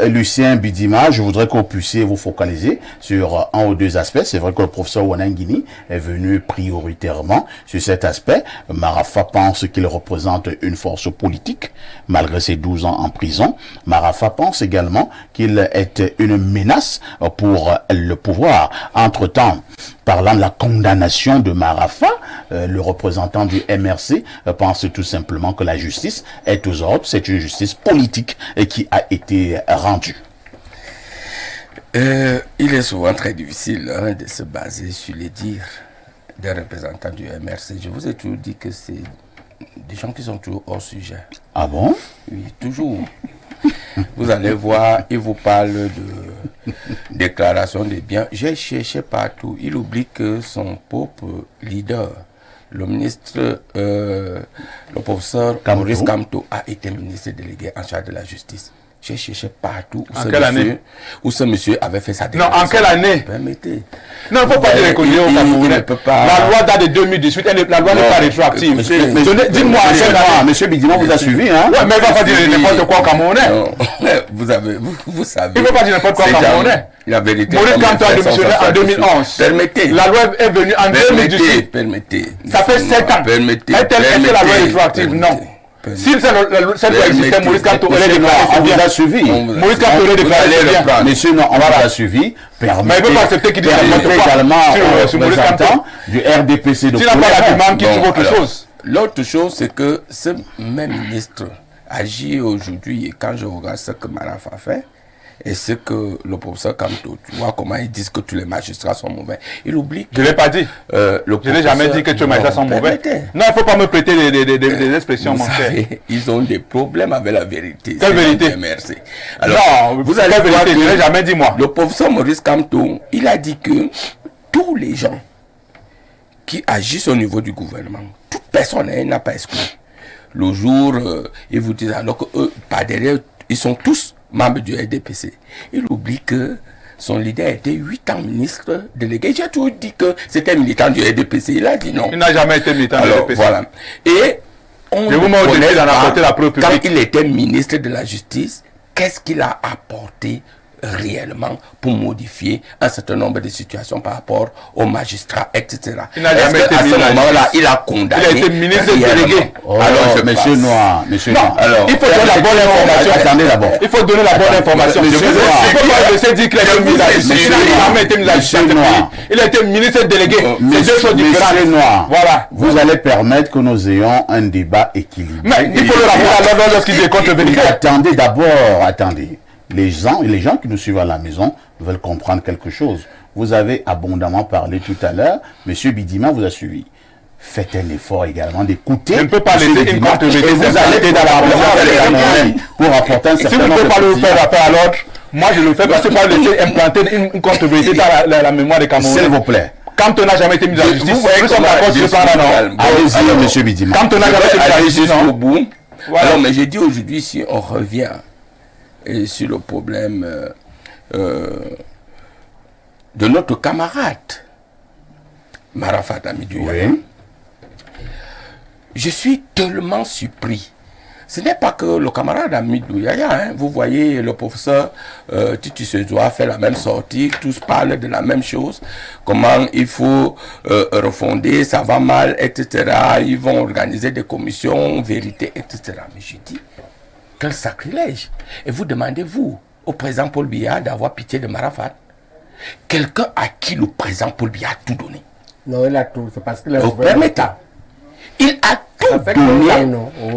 Lucien Bidima, je voudrais que vous puissiez vous focaliser sur un ou deux aspects. C'est vrai que le professeur Wanangini est venu prioritairement sur cet aspect. Marafa pense qu'il représente une force politique, malgré ses 12 ans en prison. Marafa pense également qu'il est une menace pour le pouvoir. Entre-temps, parlant de la condamnation de Marafa, le représentant du MRC pense tout simplement que la justice est aux ordres. C'est une justice politique et qui a été rendue. Il est souvent très difficile de se baser sur les dires des représentants du MRC. Je vous ai toujours dit que c'est des gens qui sont toujours hors sujet. Ah bon? Oui, toujours. Vous allez voir, il vous parle de déclaration des biens. J'ai cherché partout. Il oublie que son propre leader, le ministre, le professeur Maurice Kamto, a été ministre délégué en charge de la justice. J'ai cherché partout où ce monsieur avait fait sa déclaration. Non, en quelle année? Permettez. Non, il ne faut pas dire reconnaître au Camerounais. La loi date de 2018, la loi n'est pas rétroactive. Dites-moi, monsieur Bidima vous a suivi, hein? Oui, mais il ne va pas dire n'importe quoi au Camerounais. Vous savez. Il ne faut pas dire n'importe quoi au Camerounais. La vérité. Maurice Kamto a démissionné en 2011. Permettez. La loi est venue en 2018. Permettez. Ça fait 7 ans. Permettez. Est-ce la loi est rétroactive? Non. Si cette loi existait, Maurice Kamto aurait déclaré. On vous a suivi. Maurice Kamto aurait déclaré. Monsieur, non, on va la suivi. Mais il ne peut pas accepter qu'il dise également sur Maurice Kamto du RDPC de s'il n'a pas l'argument qui dit autre chose. L'autre chose, c'est que ce même ministre agit aujourd'hui, et quand je regarde ce que Marafa fait, et ce que le professeur Kamto, tu vois comment ils disent que tous les magistrats sont mauvais. Il oublie que... Je ne l'ai pas dit. Je n'ai jamais dit que tous les magistrats sont mauvais. Non, il ne faut pas me prêter des expressions, mon frère. Ils ont des problèmes avec la vérité. Quelle vérité? Merci. Alors, non, vous allez voir que je n'ai jamais dit moi. Le professeur Maurice Kamto, il a dit que tous les gens qui agissent au niveau du gouvernement, toute personne n'a pas exclu. Le jour, ils vous disent alors que eux, par derrière, ils sont tous membre du RDPC. Il oublie que son leader était 8 ans ministre délégué. J'ai toujours dit que c'était militant du RDPC. Il a dit non. Il n'a jamais été militant du RDPC. Voilà. Et on connaît la preuve publique. Quand il était ministre de la Justice, qu'est-ce qu'il a apporté réellement pour modifier un certain nombre de situations par rapport aux magistrats, etc. Il n'a jamais été à ce moment-là, il a condamné. Il a été ministre délégué. Alors, monsieur Noir, alors, il faut donner la bonne information. Attendez d'abord. Il faut donner la bonne information. Il ne faut pas laisser dire qu'il a été ministre. Il a été ministre délégué. C'est deux choses différentes. Monsieur Noir, voilà. Vous allez permettre que nous ayons un débat équilibré. Mais il faut le rappeler lorsqu'il est contre vérifier. Attendez d'abord, attendez. Les gens qui nous suivent à la maison veulent comprendre quelque chose. Vous avez abondamment parlé tout à l'heure. Monsieur Bidima vous a suivi. Faites un effort également d'écouter. Je ne peux pas laisser une contre-vérité. Vous allez dans la pour apporter un certain nombre de... Si vous ne pouvez pas le faire rappel à l'ordre, moi je le fais parce que je ne peux pas laisser implanter une contre-vérité dans la mémoire des Camerounais. S'il vous plaît. Quand on n'a jamais été mis à la justice, vous sommes d'accord sur le plan. Allez-y, monsieur Bidima. Quand on n'a jamais été mis à la justice, au bout. Alors, mais j'ai dit aujourd'hui, si on revient sur le problème de notre camarade Marafa Hamidou Yahya. Oui. Je suis tellement surpris. Ce n'est pas que le camarade Hamidou Yahya, vous voyez le professeur Titu Sezoua fait la même sortie, tous parlent de la même chose, comment il faut refonder, ça va mal, etc. Ils vont organiser des commissions, vérité, etc. Mais je dis, quel sacrilège! Et vous demandez, vous, au président Paul Biya, d'avoir pitié de Marafat. Quelqu'un à qui le président Paul Biya a tout donné. Non, il a tout. C'est parce qu'il a permettez. Il a tout donné.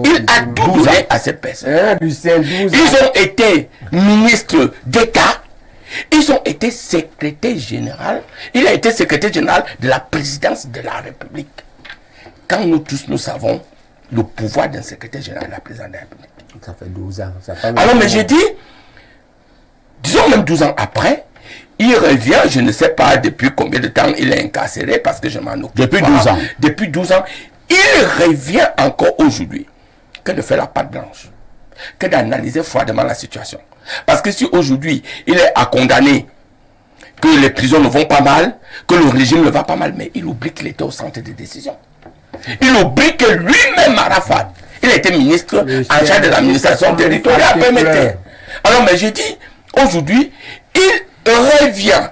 Il a tout donné à cette personne. Ils ont été ministres d'État. Ils ont été secrétaire général. Il a été secrétaire général de la présidence de la République. Quand nous tous, nous savons le pouvoir d'un secrétaire général de la présidence de la République. Ça fait 12 ans. Alors, mais j'ai dit, disons même 12 ans après, il revient, je ne sais pas depuis combien de temps il est incarcéré, parce que je m'en occupe Depuis pas. 12 ans. Depuis 12 ans. Il revient encore aujourd'hui que de faire la patte blanche, que d'analyser froidement la situation. Parce que si aujourd'hui, il est à condamner que les prisons ne vont pas mal, que le régime ne va pas mal, mais il oublie qu'il était au centre des décisions. Il oublie que lui-même, Arafat, il était ministre en charge de l'administration territoriale. Alors, mais j'ai dit, aujourd'hui, il revient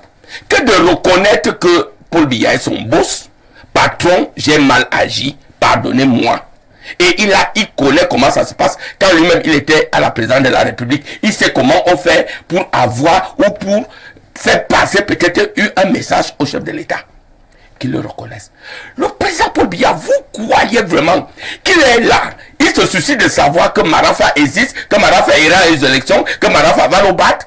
que de reconnaître que Paul Biya est son boss, patron, j'ai mal agi, pardonnez-moi. Et il connaît comment ça se passe. Quand lui-même il était à la présidence de la République, il sait comment on fait pour avoir ou pour faire passer peut-être un message au chef de l'État. Qu'il le reconnaisse. Le président Paul Biya, vous croyez vraiment qu'il est là? Il se soucie de savoir que Marafa existe, que Marafa ira aux élections, que Marafa va le battre.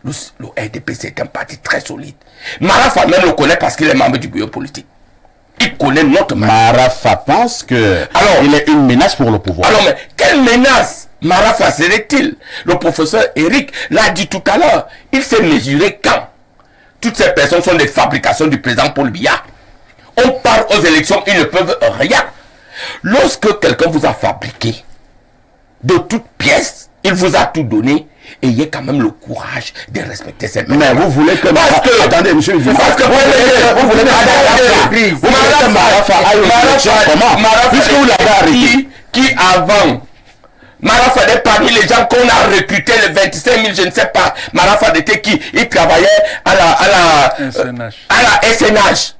Le RDP, c'est un parti très solide. Marafa même le connaît parce qu'il est membre du bureau politique. Il connaît notre Marafa pense que il est une menace pour le pouvoir. Alors, mais quelle menace Marafa serait-il? Le professeur Eric l'a dit tout à l'heure. Il s'est mesuré quand toutes ces personnes sont des fabrications du président Paul Biya. On part aux élections, ils ne peuvent rien. Lorsque quelqu'un vous a fabriqué de toutes pièces, il vous a tout donné, ayez quand même le courage de respecter cette personne. Mais vous voulez que... Parce que... Attendez, monsieur. Parce que vous voulez que Marafa puisque vous l'avez arrêté. Qui avant... Marafa est parmi les gens qu'on a recrutés, les 25 000, je ne sais pas. Marafa était qui? Il travaillait à la SNH.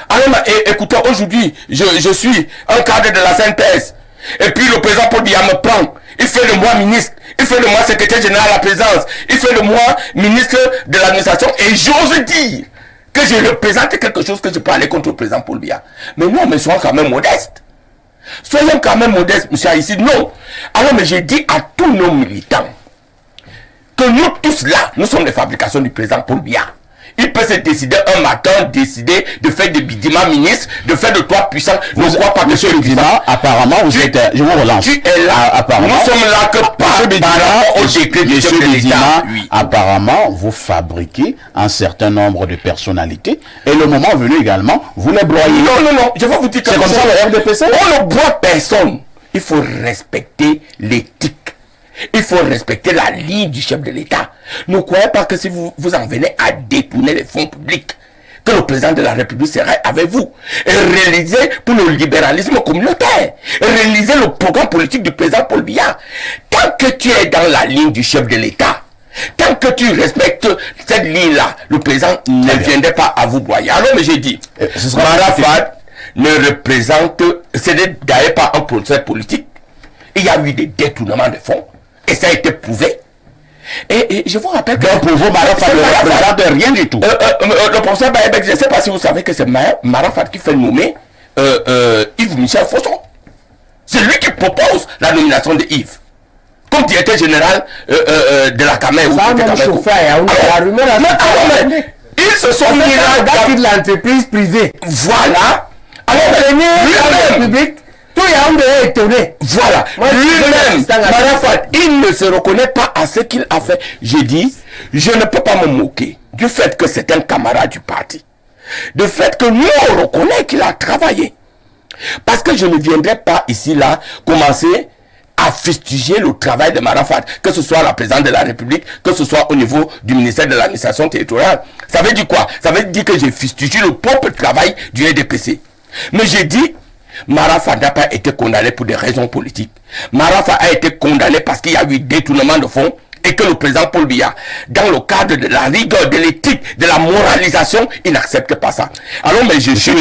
Alors, écoutez, aujourd'hui, je suis un cadre de la synthèse. Et puis le président Paul Biya me prend. Il fait de moi ministre. Il fait de moi secrétaire général à la présidence. Il fait de moi ministre de l'administration. Et j'ose dire que je représente quelque chose que je peux aller contre le président Paul Biya. Mais non, mais soyons quand même modestes. Soyons quand même modestes, monsieur Haïssi. Non. Alors, mais j'ai dit à tous nos militants que nous tous là, nous sommes les fabrications du président Paul Biya. Il peut se décider un matin, décider de faire des Bidima ministres, de faire de toi puissant. Ne crois pas que monsieur Bidima, apparemment, vous êtes... Je vous relance. Tu es là. Apparemment. Nous sommes là que par rapport au décret du chef de l'État. Oui. Apparemment, vous fabriquez un certain nombre de personnalités. Et le moment venu également, vous les broyez. Non. Je vais vous dire que c'est comme ça le RDPC. On ne broie personne. Il faut respecter l'éthique. Il faut respecter la ligne du chef de l'État. Ne croyez pas que si vous en venez à détourner les fonds publics, que le président de la République serait avec vous. Et réaliser pour le libéralisme communautaire. Réaliser le programme politique du président Paul Biya. Tant que tu es dans la ligne du chef de l'État, tant que tu respectes cette ligne-là, le président ne viendrait pas à vous broyer. Alors, mais j'ai dit, Marafat ne représente, ce n'est d'ailleurs pas un procès politique. Il y a eu des détournements de fonds. Et ça a été prouvé. Et je vous rappelle que... pour vous, Marafat ne représente rien du tout. Le professeur Baïbek, je ne sais pas si vous savez que c'est Marafat qui fait nommer Yves Michel Fosson. C'est lui qui propose la nomination de Yves. Comme directeur général de la Camer. Ils se sont mis là dans l'entreprise privée. Voilà. Alors, lui-même, tout le monde est étonné. Voilà. Lui-même, Marafat, il ne se reconnaît pas à ce qu'il a fait. J'ai dit, je ne peux pas me moquer du fait que c'est un camarade du parti. Du fait que nous, on reconnaît qu'il a travaillé. Parce que je ne viendrai pas ici, là, commencer à fustiger le travail de Marafat, que ce soit la présidente de la République, que ce soit au niveau du ministère de l'administration territoriale. Ça veut dire quoi? Ça veut dire que j'ai fustigé le propre travail du RDPC. Mais j'ai dit, Marafat n'a pas été condamné pour des raisons politiques. Marafat a été condamné parce qu'il y a eu détournement de fonds et que le président Paul Biya, dans le cadre de la rigueur, de l'éthique, de la moralisation, il n'accepte pas ça. Alors, mais je suis